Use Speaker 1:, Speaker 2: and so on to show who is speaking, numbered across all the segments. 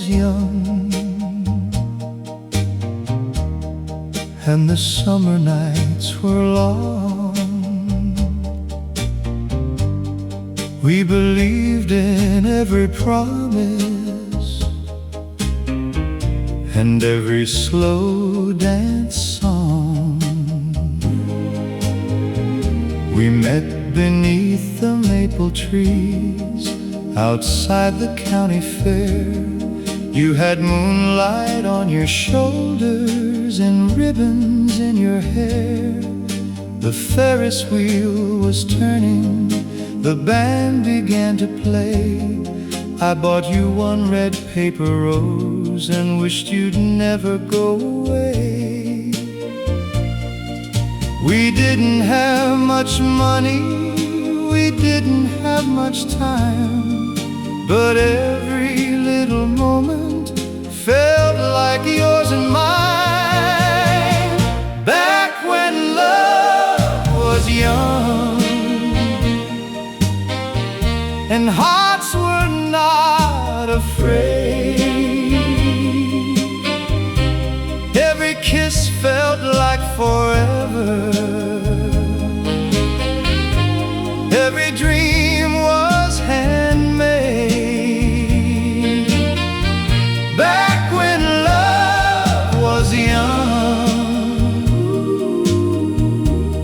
Speaker 1: was young, and the summer nights were long. We believed in every promise and every slow dance song. We met beneath the maple trees outside the county fair. You had moonlight on your shoulders and ribbons in your hair. The Ferris wheel was turning, the band began to play. I bought you one red paper rose and wished you'd never go away. We didn't have much money, we didn't have much time, but every little moment felt like yours and mine. Back when love was young and hearts were not afraid, every kiss felt like forever, every dream was handmade. Back when love was young,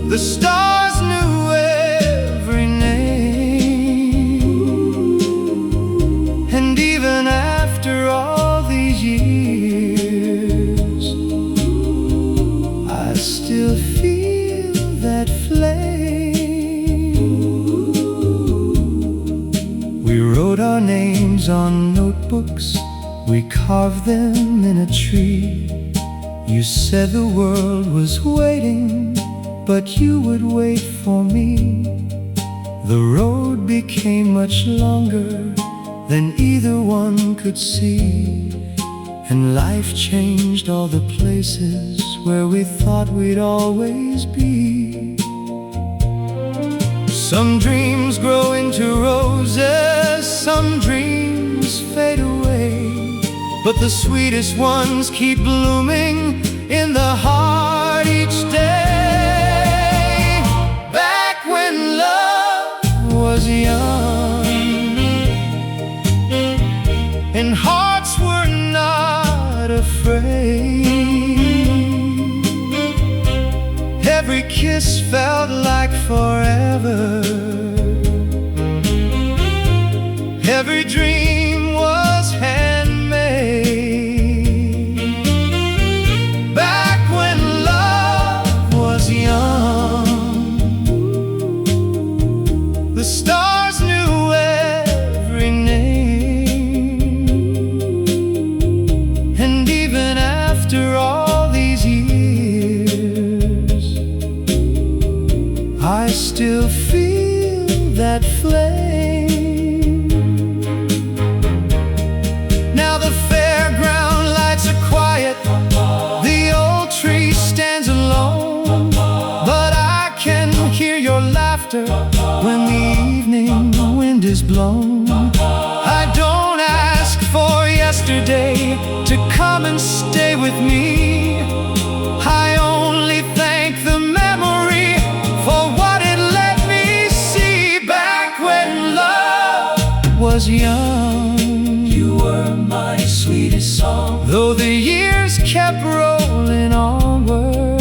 Speaker 1: the stars knew every name, and even after all these years, I still feel that flame. We wrote our names on notebooks, we carved them in a tree. You said the world was waiting, but you would wait for me. The road became much longer than either one could see, and life changed all the places where we thought we'd always be. Some dreams grow into roses, some dreams fade away, but the sweetest ones keep blooming in the heart each day. Back when love was young and hearts were not afraid, every kiss felt like forever, every dream was handmade. Back when love was young, the stars knew every name, and even after all these years, I still feel that flame. Now the fairground lights are quiet, the old tree stands alone, but I can hear your laughter when the evening wind is blown. I don't ask for yesterday to come and stay with me, I only thank the memory for what it let me see. Back when love was young,
Speaker 2: You were my sweetest song.
Speaker 1: though the years kept rolling onward,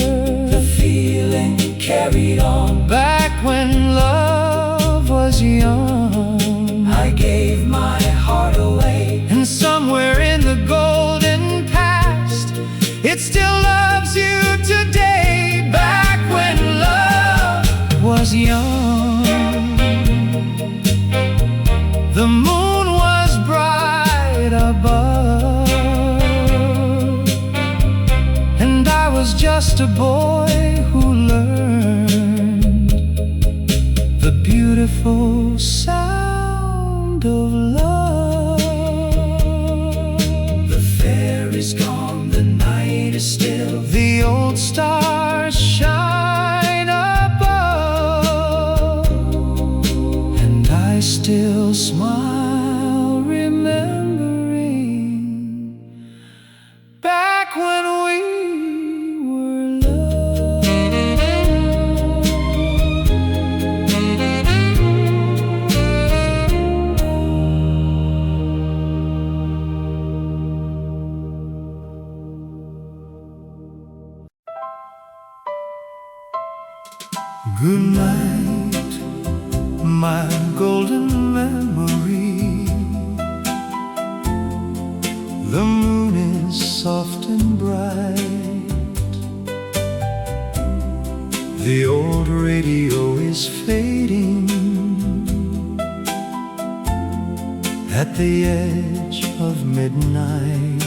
Speaker 2: The feeling carried on.
Speaker 1: back when love was young,
Speaker 2: I gave my heart away.
Speaker 1: and somewhere in the golden past, it still loves you today. Back when love was young, the moon was bright above, and I was just a boy who learned the beautiful sound of love.
Speaker 2: The fair is gone, the night is still.
Speaker 1: The old stars shine above, and I still smile remembering Good night, my golden memory. The moon is soft and bright. The old radio is fading at the edge of midnight.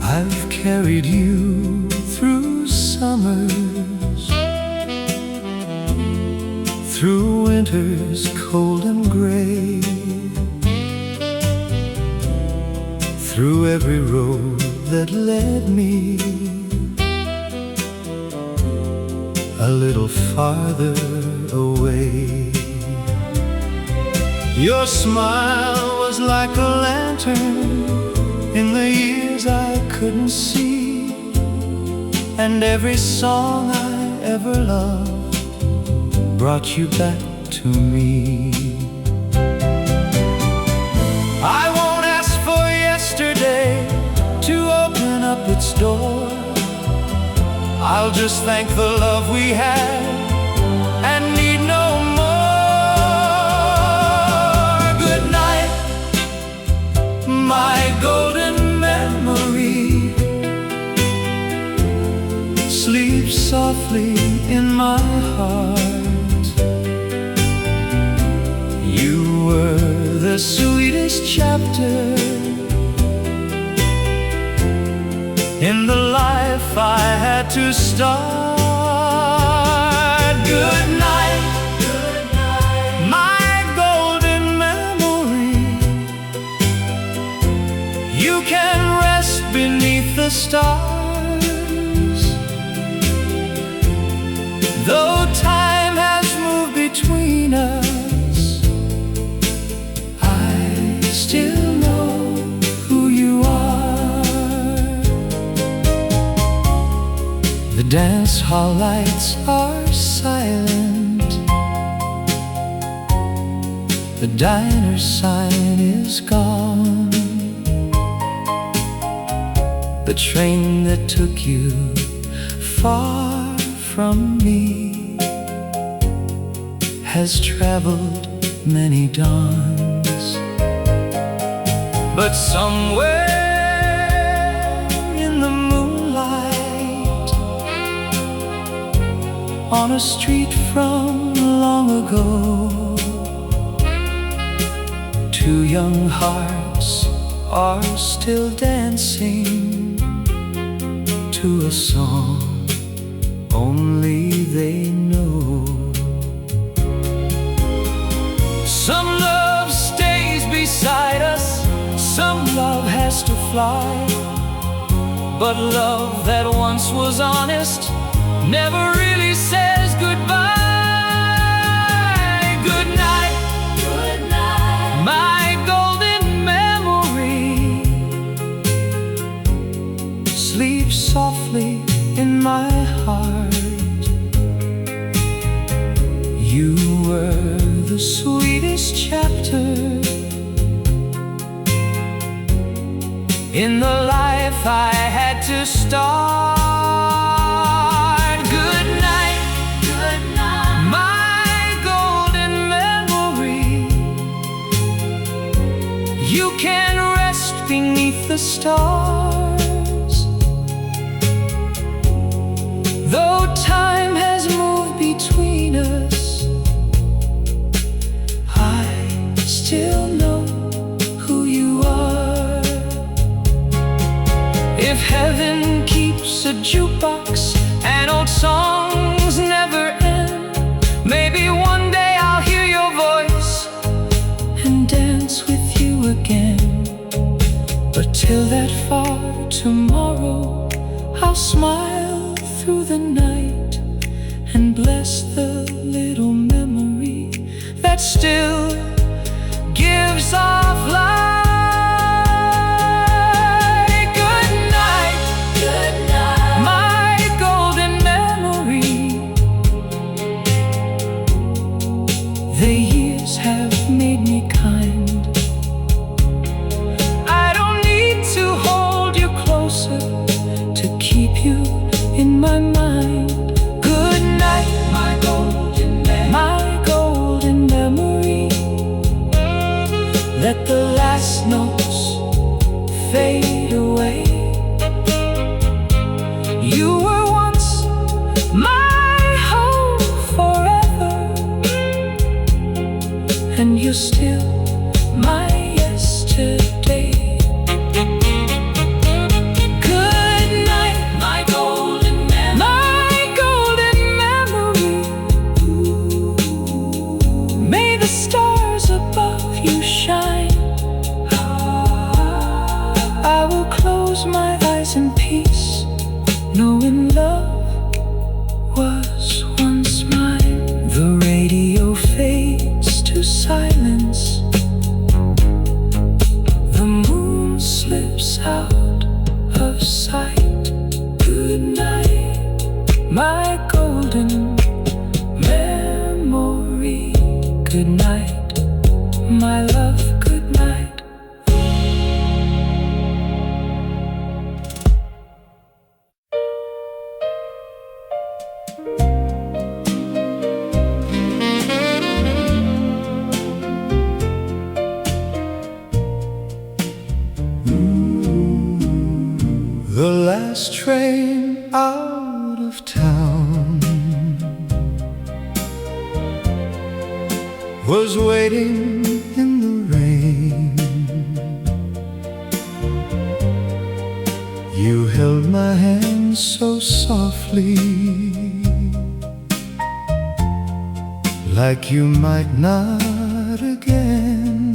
Speaker 1: I've carried you through summers, through winters cold and gray, through every road that led me a little farther away. Your smile was like a lantern in the years I couldn't see, and every song I ever loved brought you back to me. I won't ask for yesterday to open up its door. I'll just thank the love we had and need no more. Good night, my golden memory. Sleep softly in my heart. You were the sweetest chapter in the life I had to start. Good night, my golden memory. You can rest beneath the stars. Though time has moved between us, I still know who you are. The dance hall lights are silent. The diner sign is gone. The train that took you far from me has traveled many dawns. But somewhere in the moonlight, on a street from long ago, two young hearts are still dancing to a song only they know. Some love stays beside us, some love has to fly, but love that once was honest never really says goodbye. Good night, my golden memory. Sleep softly in my heart. You were the sweetest chapter in the life I had to start. Good night, my golden memory. You can rest beneath the stars. Though time has moved between us, I still know who you are. If heaven keeps a jukebox and old songs never end, maybe one day I'll hear your voice and dance with you again. But till that far tomorrow, I'll smile through the night and bless the little memory that still gives off light. Good night, my golden memory. The years have made me kind. I don't need to hold you closer to keep you in my mind. Good last train out of town was waiting in the rain. You held my hand so softly, like you might not again.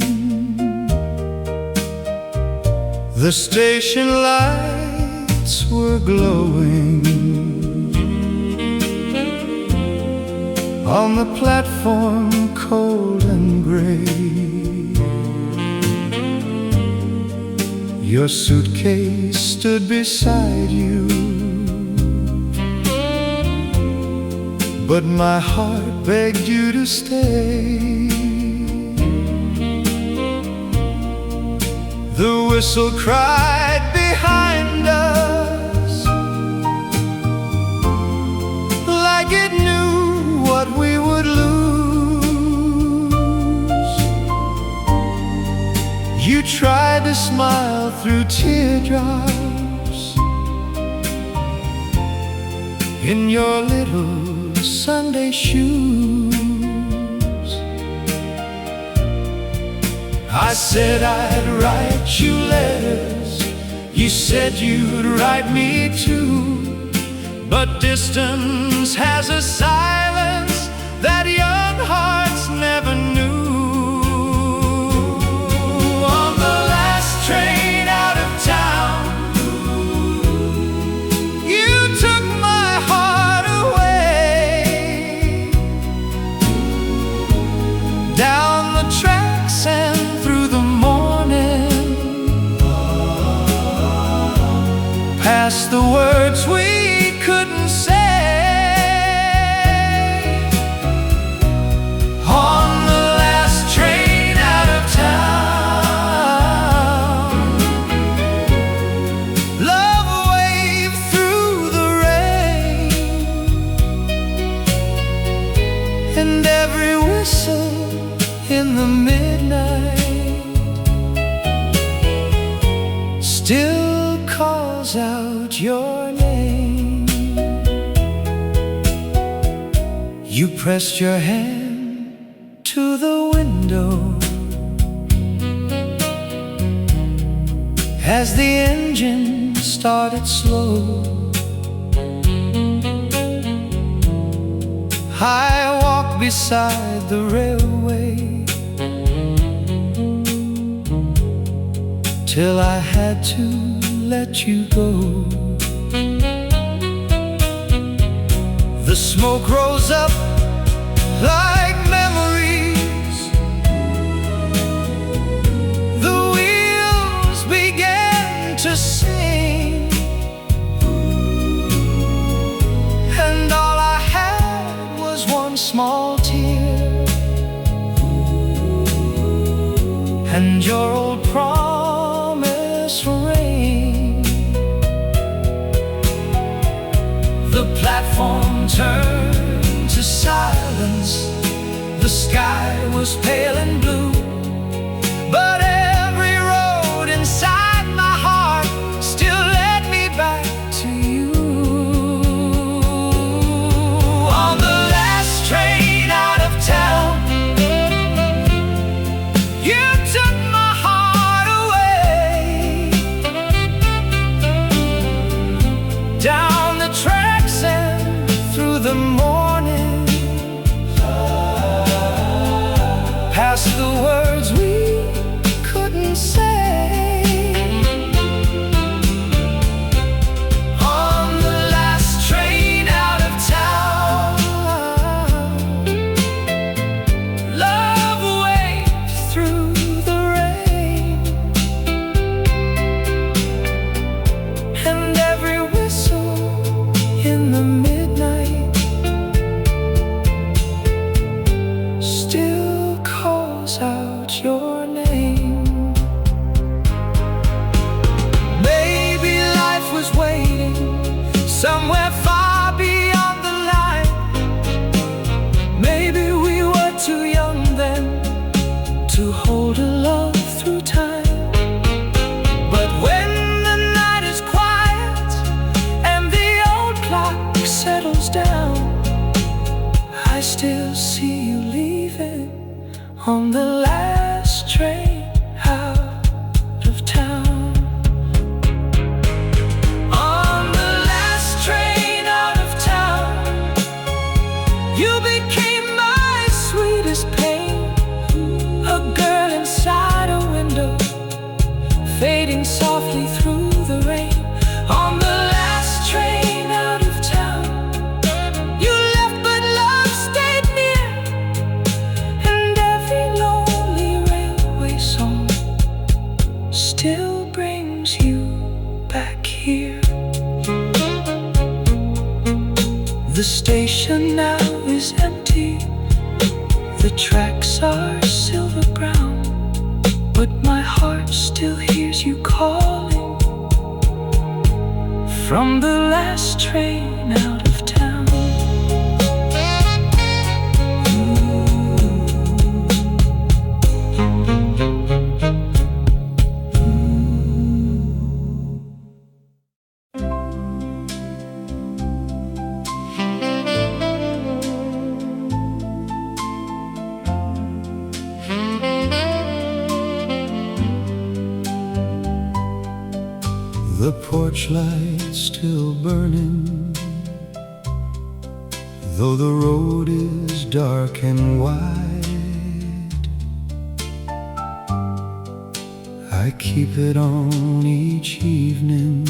Speaker 1: The station lights were glowing on the platform, cold and gray. Your suitcase stood beside you, but my heart begged you to stay. The whistle cried behind us, like it knew what we would lose. You tried to smile through teardrops in your little Sunday shoes. I said I'd write you letters, you said you'd write me too, but distance has a silence that young hearts never knew. On the last train out of town, you took my heart away. Down the tracks and through the morning, past the words we couldn't say. On the last train out of town, love waved through the rain, and every whistle in the midnight still calls out your name. You pressed your hand to the window as the engine started slow. I walked beside the railway till I had to let you go. The smoke rose up like memories, the wheels began to sing, and all I had was one small tear and your old promise ring. The platform turned to silence, the sky was pale and blue, but every road inside my heart still led me back to you. On the last train out of town, you took my heart away. Down the tracks and through the morning, past the words we
Speaker 2: fading softly through the rain. On the last train out of town, you left but love stayed near, and every lonely railway song still brings you back here. The station now is empty, the tracks are silver brown, but my heart still hears you calling from the last train out of town.
Speaker 1: The porch light still burning, though the road is dark and wide. I keep it on each evening,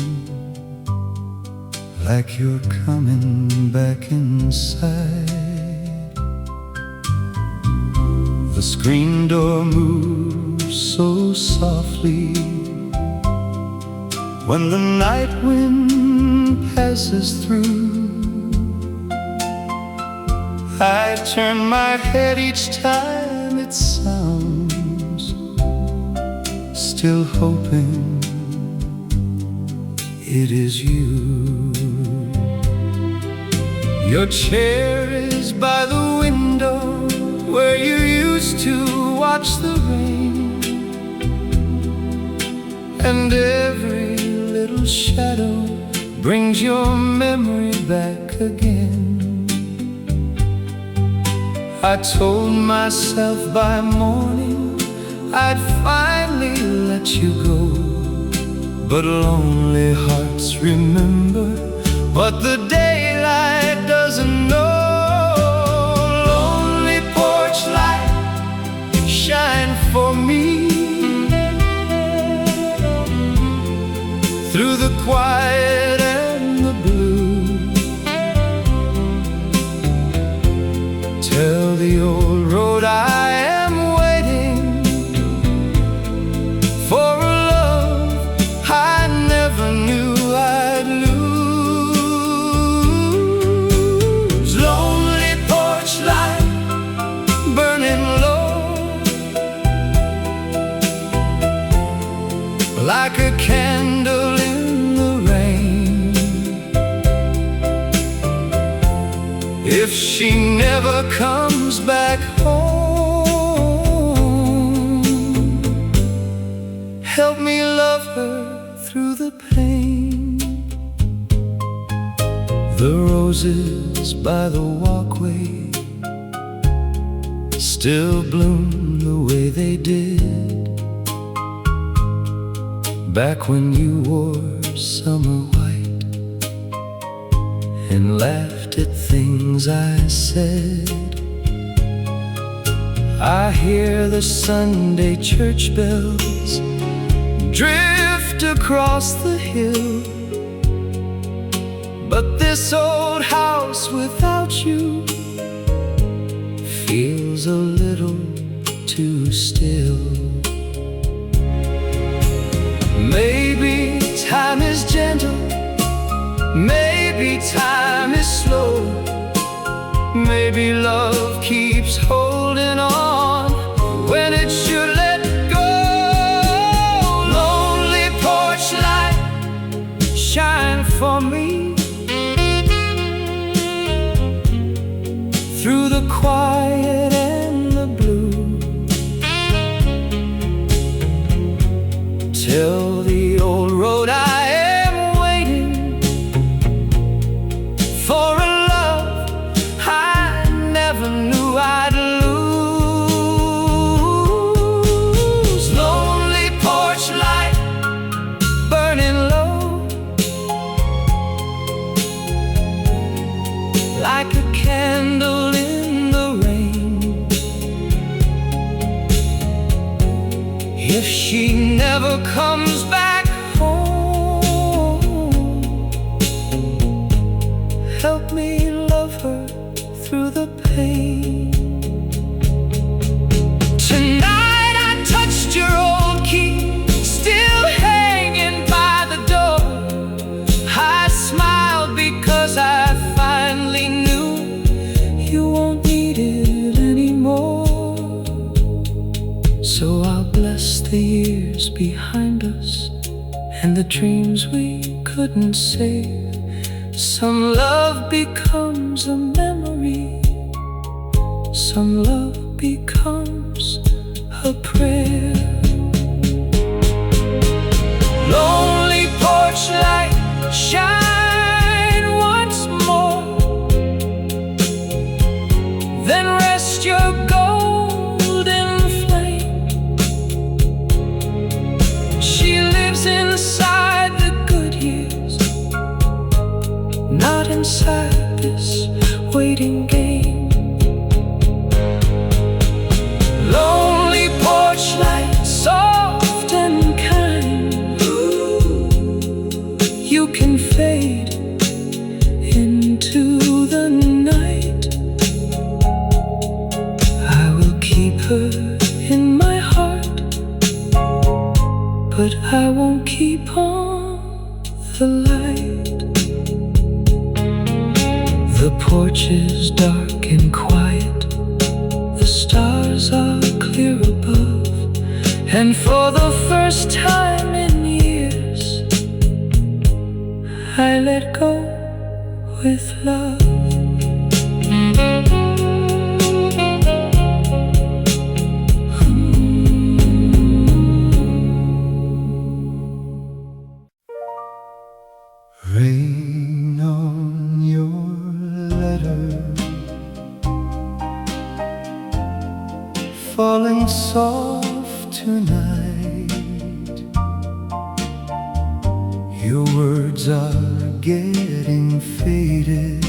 Speaker 1: like you're coming back inside. The screen door moves so softly when the night wind passes through. I turn my head each time it sounds, still hoping it is you. Your chair is by the window where you used to watch the rain, and every little shadow brings your memory back again. I told myself by morning I'd finally let you go, but lonely hearts remember what the daylight doesn't know. Lonely porch light, shine for me through the quiet and the blue. Tell the old road I am waiting for a love I never knew I'd lose. Lonely porch light, burning low, like a candle in the rain. If she never comes back home, help me love her through the pain. The roses by the walkway still bloom the way they did back when you wore summer white and laughed at things I said. I hear the Sunday church bells drift across the hill, but this old house without you feels a little too still. Maybe time is gentle, maybe time is slow, maybe love keeps holding on when it should let go. Lonely porch light, shine for me through the quiet and the blue. Tell the old road I am waiting for a love I never knew I'd lose. Lonely porch light, burning low, like a candle in the rain. If she never comes back
Speaker 2: and the dreams we couldn't save. Some love becomes a memory, some love becomes a prayer. Lonely porch light, shine once more, then rest your golden flame. She lives inside the good years, not inside this waiting game. Lonely porch light, soft and kind, you can fade into the night. I will keep her in my heart, but I won't keep on the light. The porch is dark and quiet, the stars are clear above, and for the first time in years, I let go with love.
Speaker 1: Rain on your letter, falling soft tonight. Your words are getting faded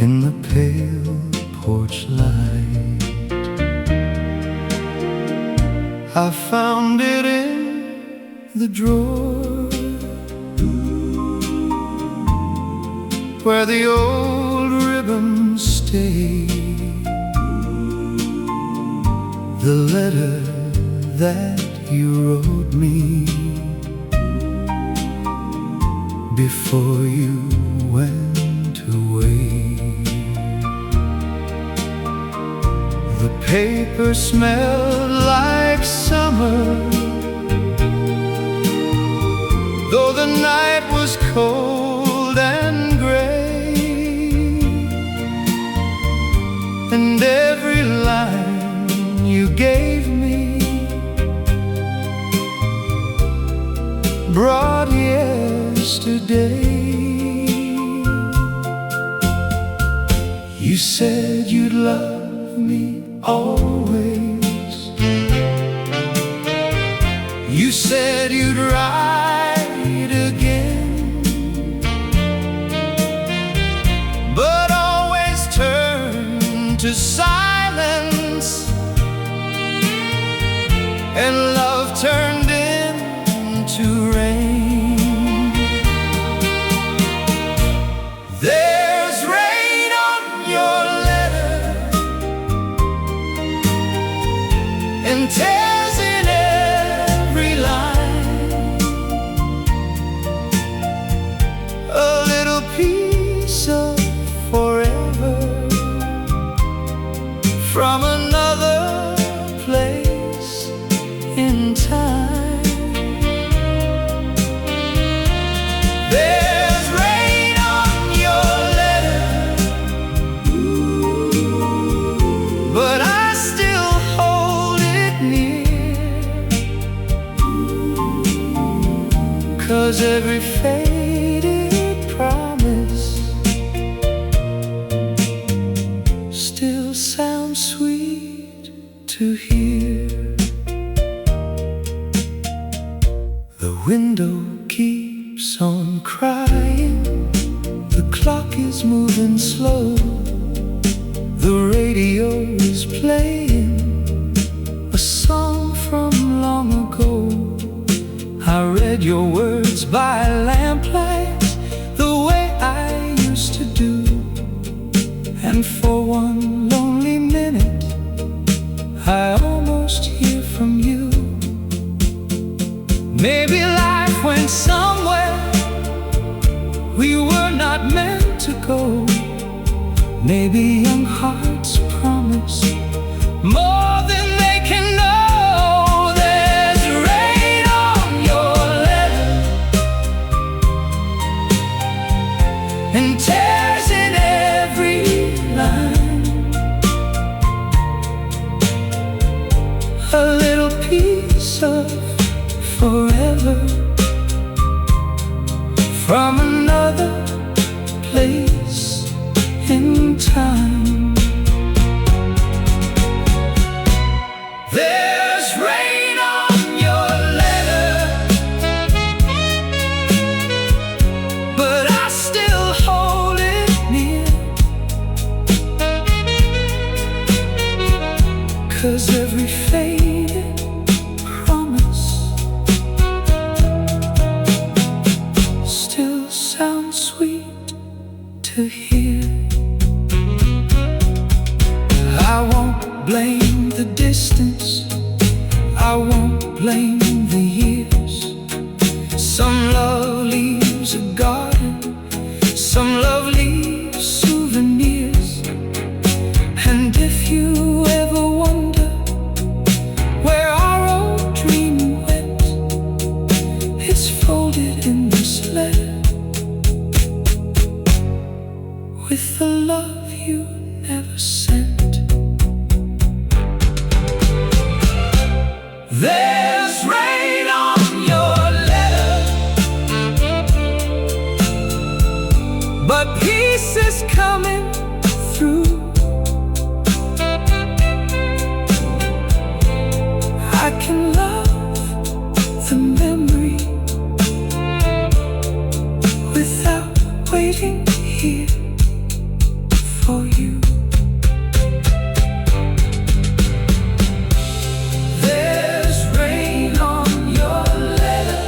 Speaker 1: in the pale porch light. I found it in the drawer where the old ribbons stay. The letter that you wrote me before you went away. The paper smelled like summer, though the night was cold and gray, and every line you gave me brought yesterday. You said you'd love me always. You said you'd write again, but always turn to silence, and love turned into rain. There's rain on your letter, and tears in every line. A little piece of forever from another place in time. There's rain on your letter, but I still hold it near, 'cause every faded promise still sounds sweet to hear. The window keeps on crying, the clock is moving slow, the radio is playing a song from long ago. I read your words by lamplight, the way I used to do, and for one lonely minute I almost hear from you. Maybe life went somewhere we were not meant to go. Maybe young hearts promise more than they can know. There's
Speaker 2: promise of forever from another place in time. There's rain on your letter, but I still hold it near, 'cause every faded promise still sounds sweet to hear. I won't blame the distance, I won't blame the years. Some love leaves a garden, some love leaves souvenirs. And if you ever wonder where our old dream went, it's folded in this letter with the love you never sent. There's rain on your letter, but peace is coming through. I can love the memory without waiting here for you. There's rain on your letter,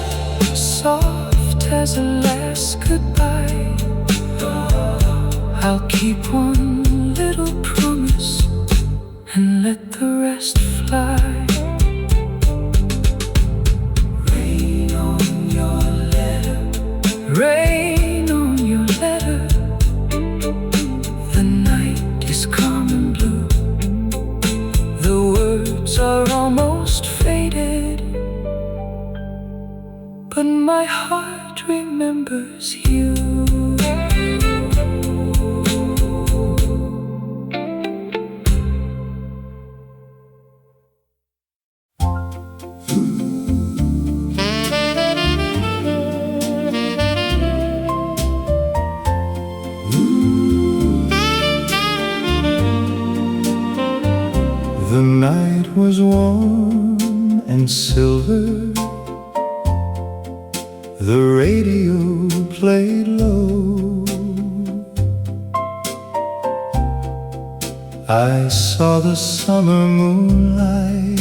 Speaker 2: soft as a last goodbye. I'll keep one little promise and let the rest fly. Rain on your letter, rain on your letter. The night is calm and blue, the words are almost faded, but my heart remembers you.
Speaker 1: The night was warm and silver, the radio played low. I saw the summer moonlight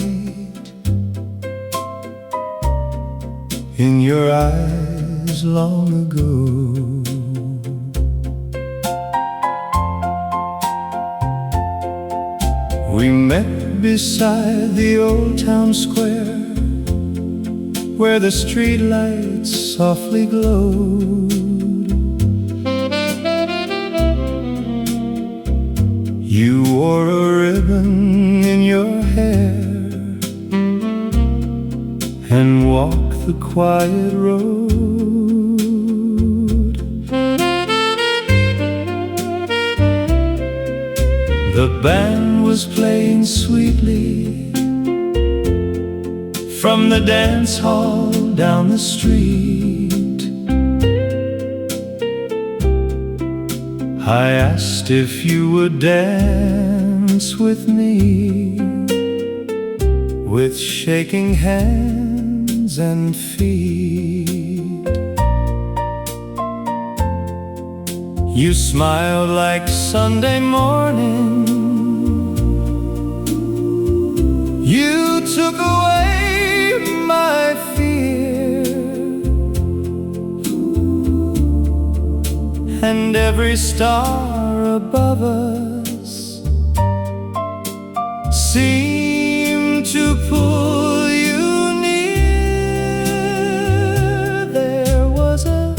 Speaker 1: in your eyes long ago. We met beside the old town square, where the streetlights softly glowed. You wore a ribbon in your hair and walked the quiet road. The band was playing sweetly from the dance hall down the street. I asked if you would dance with me, with shaking hands and feet. You smiled like Sunday morning. You took away my fear, and every star above us seemed to pull you near. There was a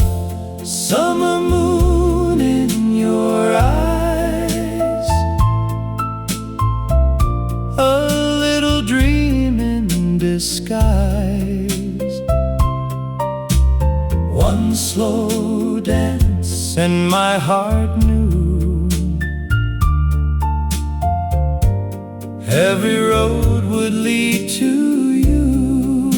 Speaker 1: summer moon in your eyes, a little dream in disguise. One slow dance and my heart knew every road would lead to you.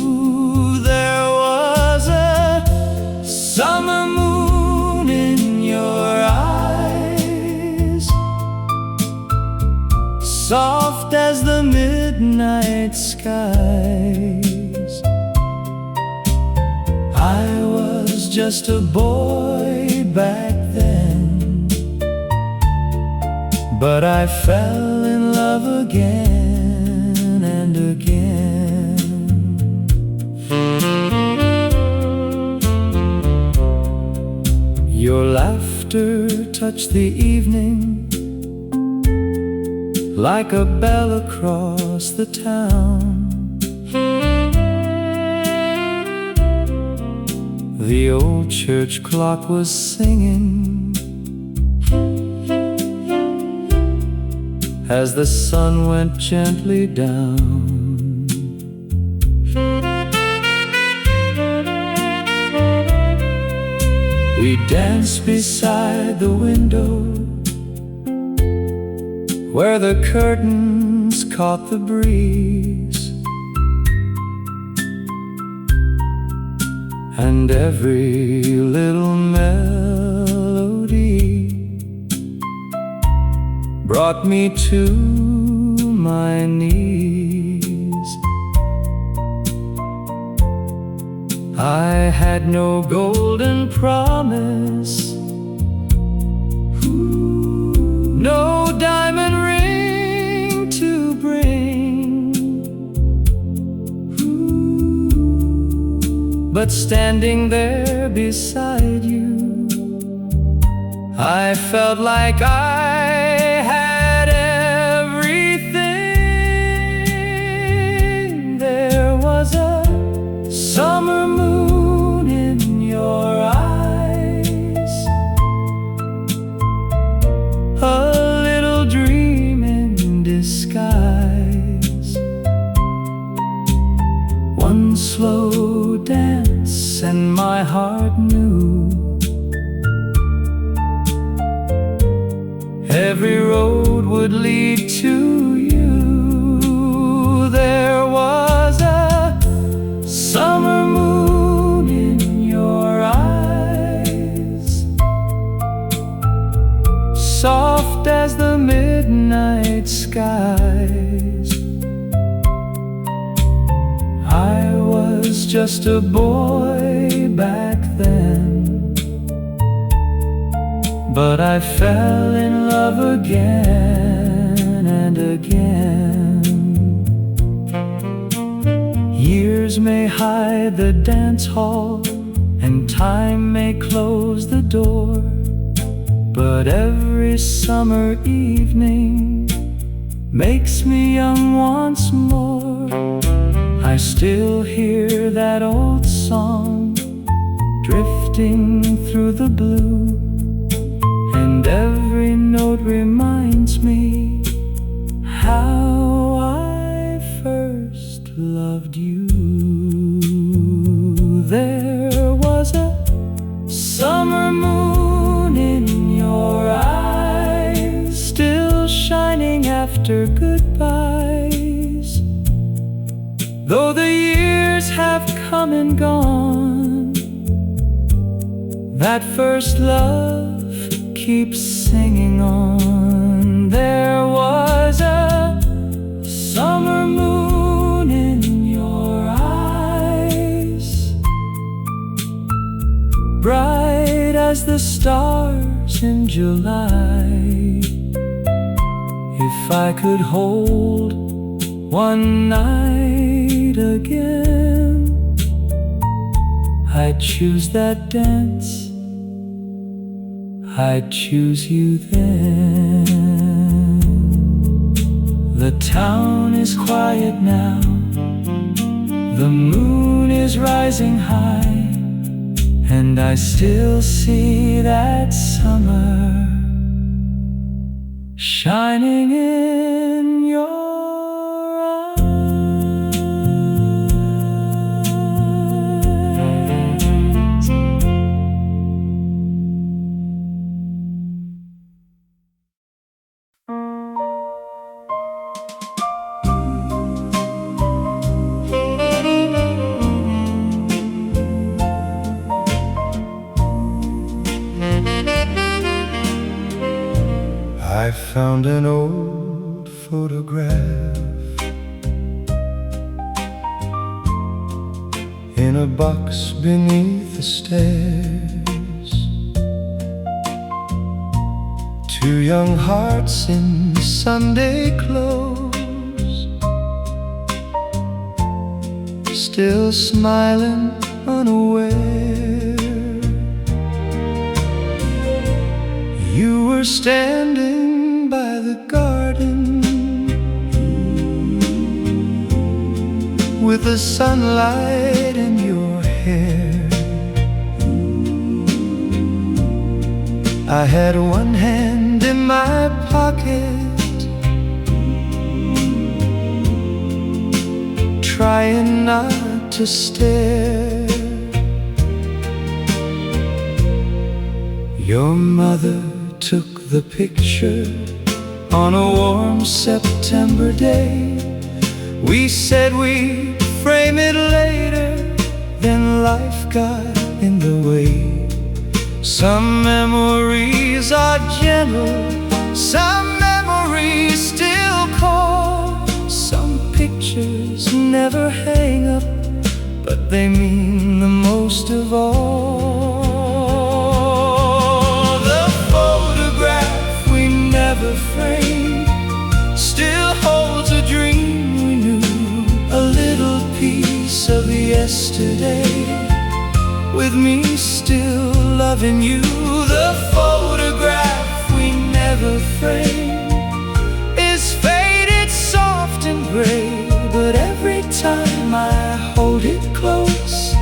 Speaker 1: just a boy back then, but I fell in love again and again. Your laughter touched the evening like a bell across the town. The old church clock was singing as the sun went gently down. We danced beside the window where the curtains caught the breeze, and every little melody brought me to my knees. I had no golden promise, no diamond ring to bring, but standing there beside you, I felt like I had everything. There was a summer moon in your eyes, a little dream in disguise. One slow dance and my heart knew every road would lead to you. There was a summer moon in your eyes, soft as the midnight skies. I was just a boy back then, but I fell in love again and again. Years may hide the dance hall, and time may close the door, but every summer evening makes me young once more. I still hear that old song drifting through the blue, and every note reminds me how I first loved you. There was a summer moon in your eyes, still shining after goodbyes. Though the years have come and gone, that first love keeps singing on. There was a summer moon in your eyes, bright as the stars in July. If I could hold one night again, I'd choose that dance, I'd choose you then. The town is quiet now, the moon is rising high, and I still see that summer shining in your eyes. I found an old photograph in a box beneath the stairs. Two young hearts in Sunday clothes, still smiling unaware. You were standing by the garden with the sunlight in your hair. I had one hand in my pocket, trying not to stare. Your mother took the picture on a warm September day. We said we'd frame it later, then life got in the way. Some memories are gentle, some memories still call. Some pictures never hang up, but they mean the most of all. The photograph we never framed still holds a dream we knew, a little piece of yesterday, with me still loving you. The photograph we never framed is faded, soft and gray, but every time I hold it close,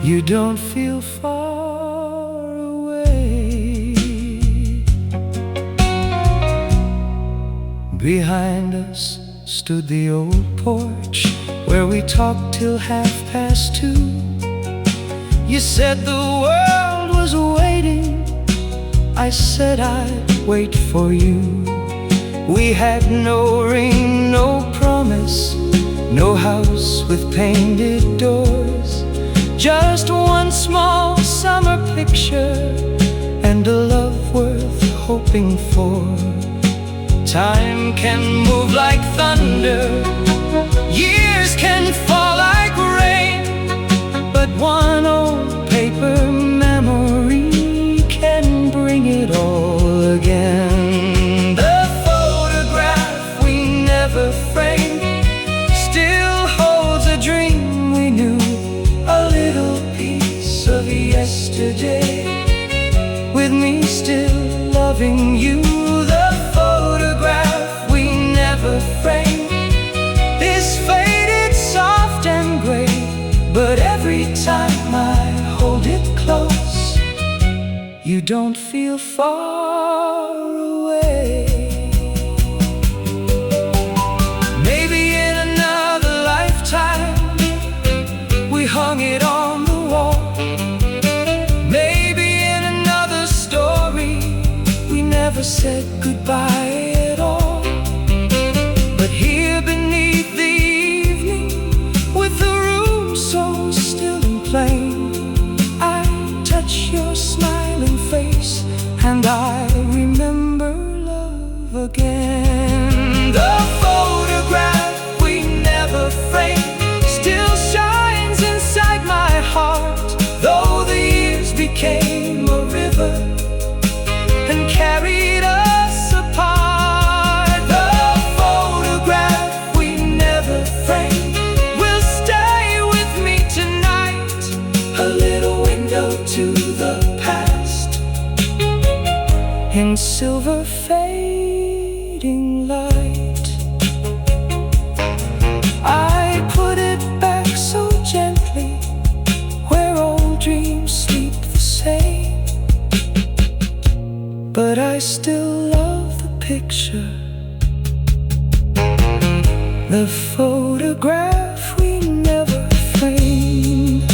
Speaker 1: you don't feel far away. Behind us stood the old porch where we talked till 2:30. You said the world was waiting, I said I'd wait for you. We had no ring, no promise, no house with painted doors, just one small summer picture and a love worth hoping for. Time can move like thunder, years can fall like rain, but one old paper memory can bring it all again. The photograph we never framed still holds a dream we knew, a little piece of yesterday, with me still loving you. The photograph we never framed is faded, soft and gray, but every time I hold it close, you don't feel far away. Maybe in another lifetime we hung it on the wall. Maybe in another story we never said goodbye at all. But here beneath the evening, with the room so still and plain, I touch your smiling face and I remember love again. The photograph we never framed still shines inside my heart, though the years became a river and carried us apart. The photograph we never framed will stay with me tonight, a little window to the past in silver fading light. I put it back so gently where old dreams sleep the same, but I still love the picture, the photograph we never framed.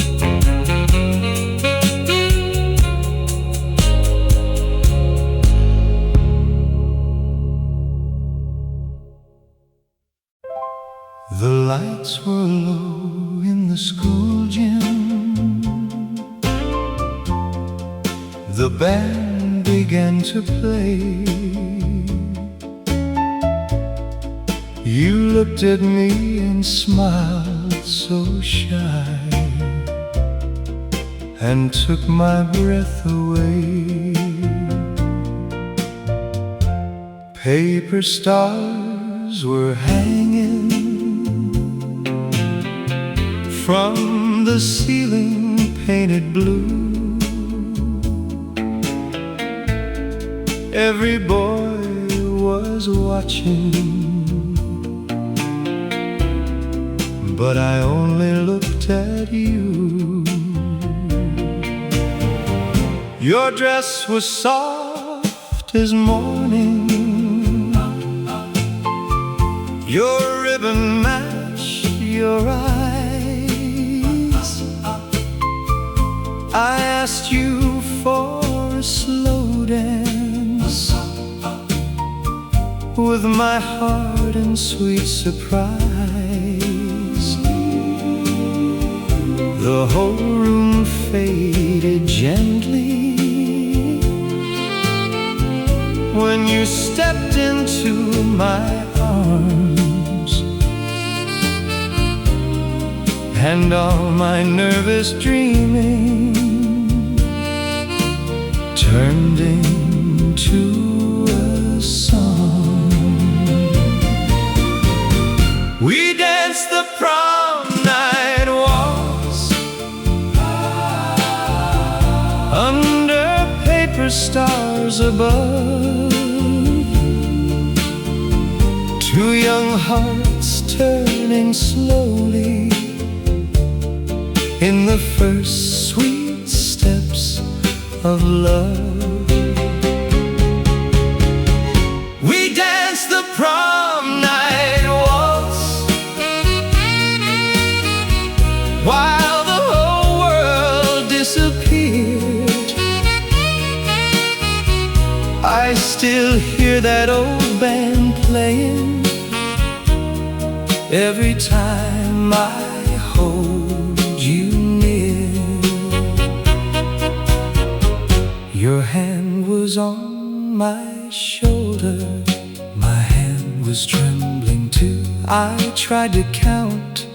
Speaker 1: The lights were low in the school gym, the band began to play. You looked at me and smiled so shy. and took my breath away. Paper stars were hanging from the ceiling, painted blue. Every boy was watching, but I only looked at you. Your dress was soft as morning, your ribbon matched your eyes. I asked you for a slow dance, with my heart in sweet surprise. The whole room faded gently when you stepped into my arms, and all my nervous dreaming turned into a song. We danced the prom night waltz under paper stars above. Two young hearts turning slowly in the first sweet steps of love. We danced the prom night waltz while the whole world disappeared. I still hear that old band playing every time I hold you near. Your hand was on my shoulder, my hand was trembling too. I tried to count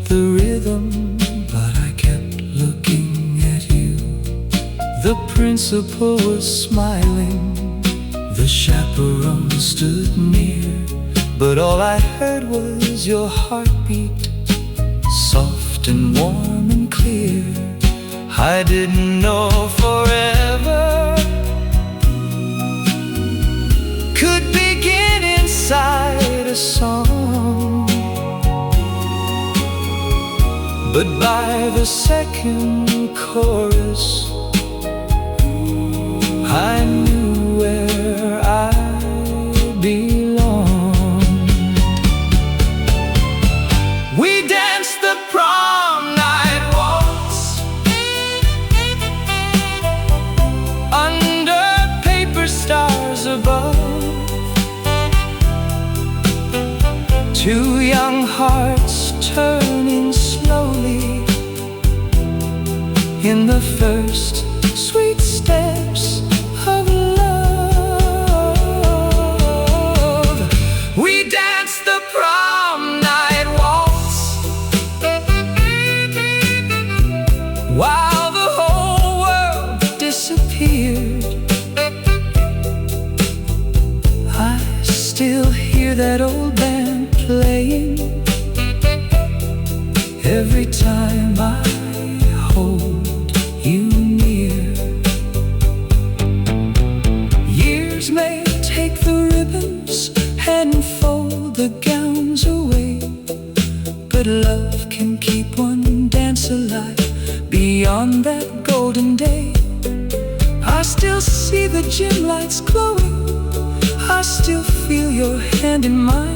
Speaker 1: the rhythm, but I kept looking at you. The principal was smiling, the chaperone stood near, but all I heard was your heartbeat, soft and warm and clear. I didn't know forever could begin inside a song, but by the second chorus I knew where I belonged. We danced the prom night waltz under paper stars above. Two young hearts turning slowly in the first sweet steps of love. We danced the prom night waltz while the whole world disappeared. I still hear that old band playing every time I hold you near. Years may take the ribbons and fold the gowns away, but love can keep one dance alive beyond that golden day. I still see the gym lights glowing, I still feel your hand in mine,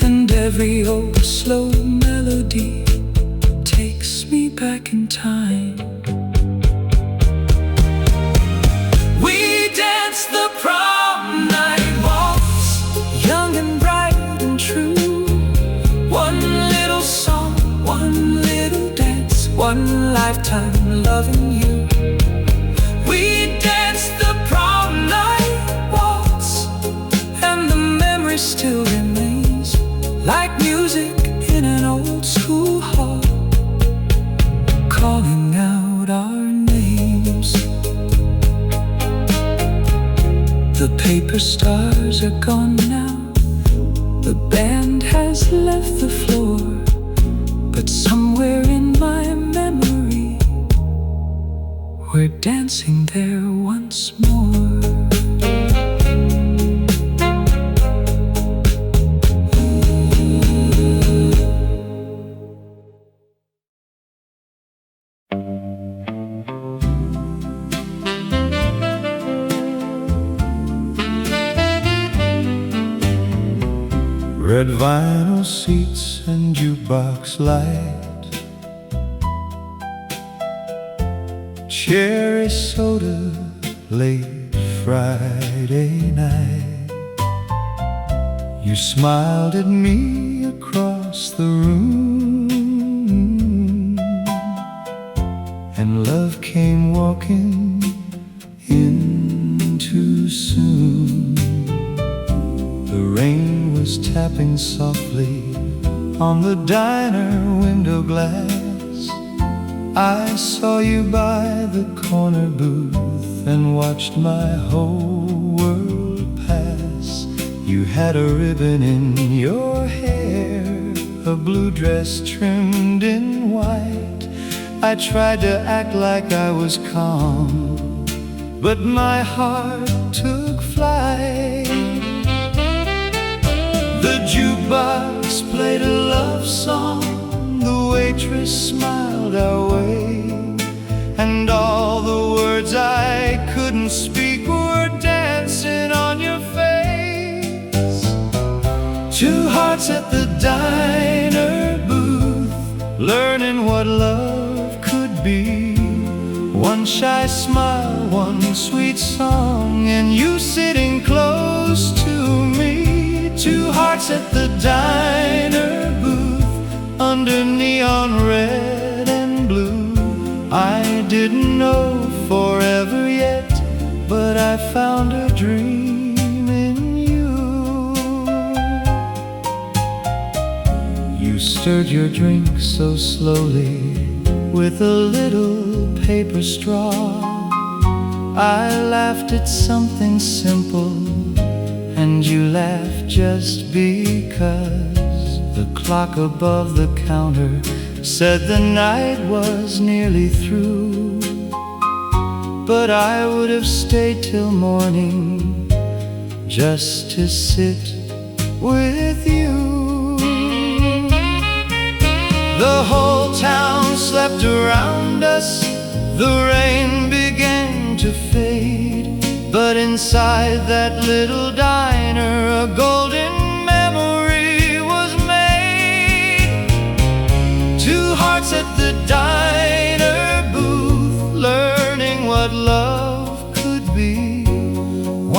Speaker 1: and every old slow melody takes me back in time. We danced the prom night waltz, young and bright and true. One little song, one little dance, one lifetime loving you. We danced the prom night waltz, and the memory still remains like music in an old school hall, calling out
Speaker 2: but somewhere in my memory we're dancing there once more.
Speaker 1: Red vinyl seats and jukebox light, cherry soda late Friday night. You smiled at me across the room, and love came walking in too soon. The rain was tapping softly on the diner window glass. I saw you by the corner booth and watched my whole world pass. You had a ribbon in your hair, a blue dress trimmed in white. I tried to act like I was calm, but my heart took flight. The jukebox played a love song, the waitress smiled our way, and all the words I couldn't speak were dancing on your face. Two hearts at the diner booth, learning what love could be. One shy smile, one sweet song, and you sitting close to me. Two hearts at the diner booth, under neon red and blue. I didn't know forever yet, but I found a dream in you. You stirred your drink so slowly with a little paper straw. I laughed at something simple, and you laughed just because the clock above the counter said the night was nearly through. But I would have stayed till morning just to sit with you. The whole town slept around us, the rain began to fade, but inside that little diner a golden memory was made. Two hearts at the diner booth, learning what love could be.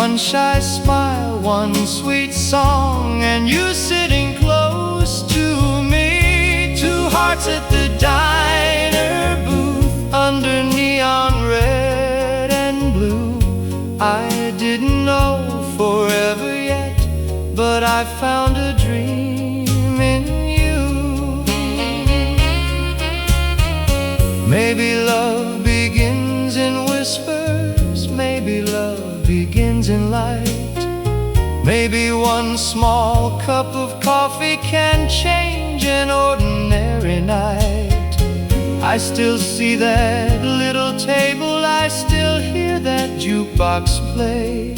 Speaker 1: One shy smile, one sweet song, and you sitting close to me. Two hearts at the diner booth, under neon red and blue. I didn't know forever yet, but I found a dream in you. Maybe love begins in whispers, maybe love begins in light. Maybe one small cup of coffee can change an ordinary night. I still see that little table, I still hear that jukebox play,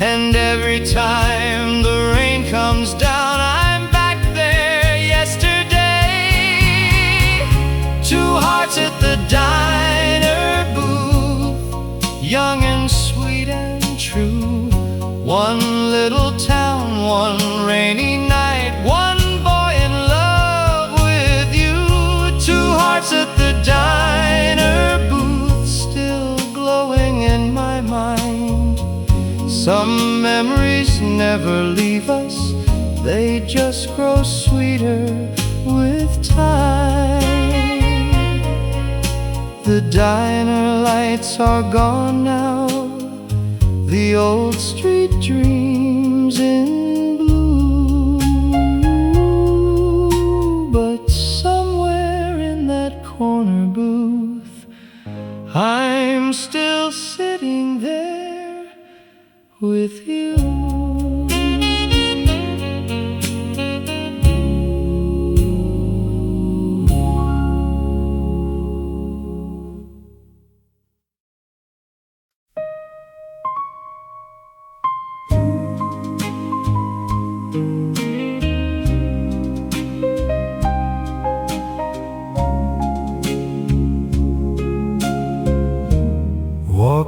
Speaker 1: and every time the rain comes down, I'm back there yesterday. Two hearts at the diner booth, young and sweet and true. One little town, one rainy night, one boy in love with you. Two hearts at the diner booth, still glowing in my mind. Some memories never leave us, they just grow sweeter with time. The diner lights are gone now, the old street dreams in blue. But somewhere in that corner booth, I'm still sitting there with you.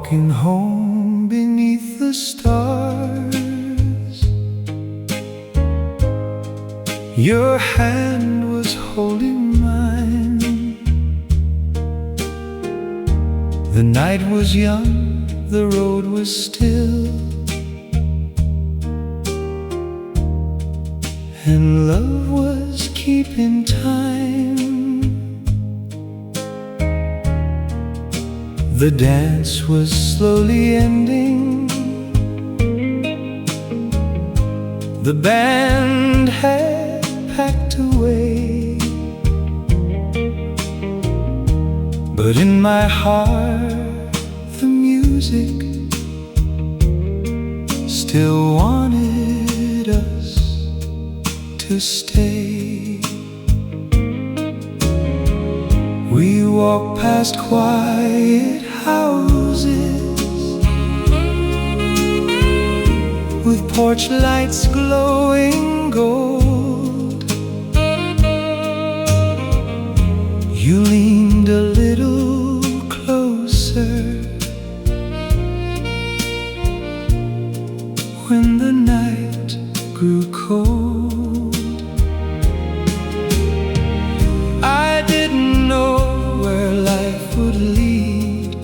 Speaker 1: walking home beneath the stars. Your hand was holding mine. The night was young, the road was still, and love was keeping time. The dance was slowly ending. The band had packed away, but in my heart the music still wanted us to stay. We walked past quiet houses with porch lights glowing gold. You leaned a little closer when the night grew cold. I didn't know where life would lead.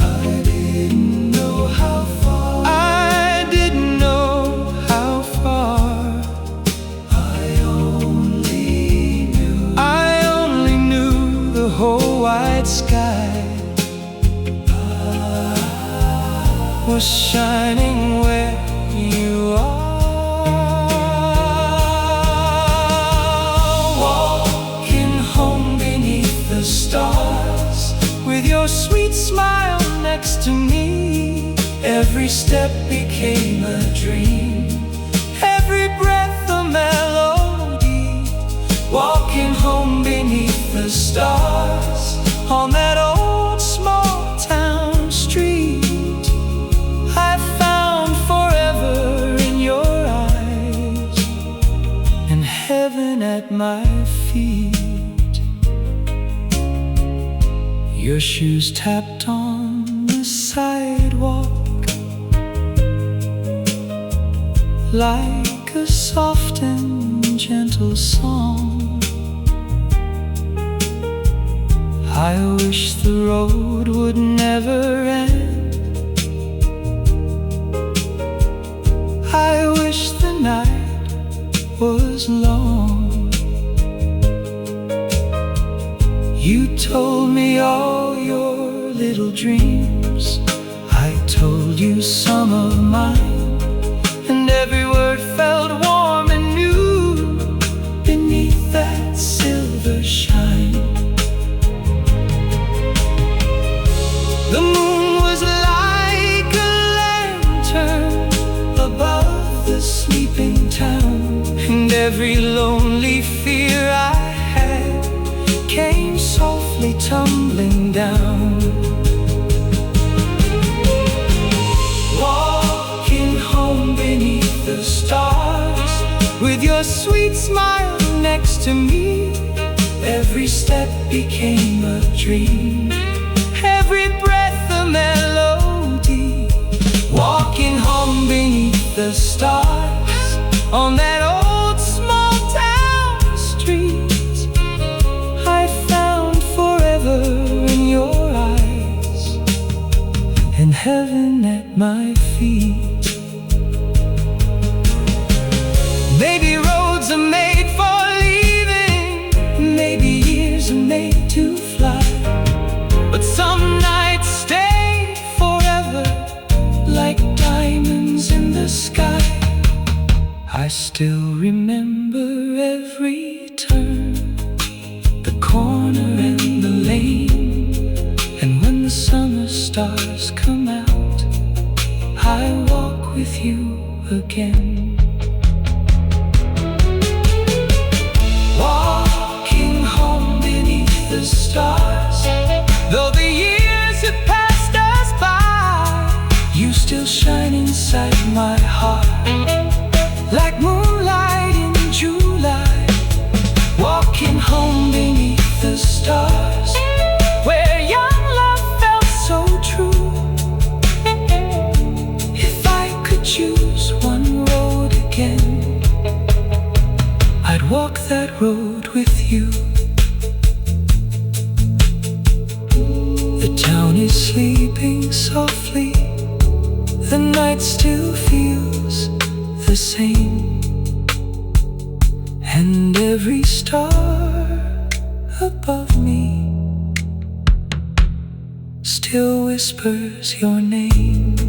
Speaker 1: I didn't know how far. I didn't know how far. I only knew the whole wide sky was shining where you are. Stars, with your sweet smile next to me. Every step became a dream, every breath a melody. Walking home beneath the stars on that old small town street, I found forever in your eyes and heaven at my feet. Your shoes tapped on the sidewalk like a soft and gentle song. I wish the road would never end. I wish the night was long. You told me all your little dreams, I told you some of mine, and every word felt warm and new beneath that silver shine. The moon was like a lantern above the sleeping town, and every lonely fear I had came softly tumbling down. Walking home beneath the stars, with your sweet smile next to me. Every step became a dream, every breath a melody. Walking home beneath the stars on that old small town street, I found forever in your eyes and heaven at my feet. Maybe roads are made for leaving, maybe years are made to fly, but some nights stay forever like diamonds in the sky. I still remember every turn, the corner and the lane, and when the summer stars come out, I walk with you again. Walking home beneath the stars, though the years have passed us by, you still shine inside my heart like moonlight in July. Walking home beneath the stars, where young love felt so true,
Speaker 2: again, I'd walk that road with you. The town is sleeping softly, the night still feels the same, and every star above me still whispers your name.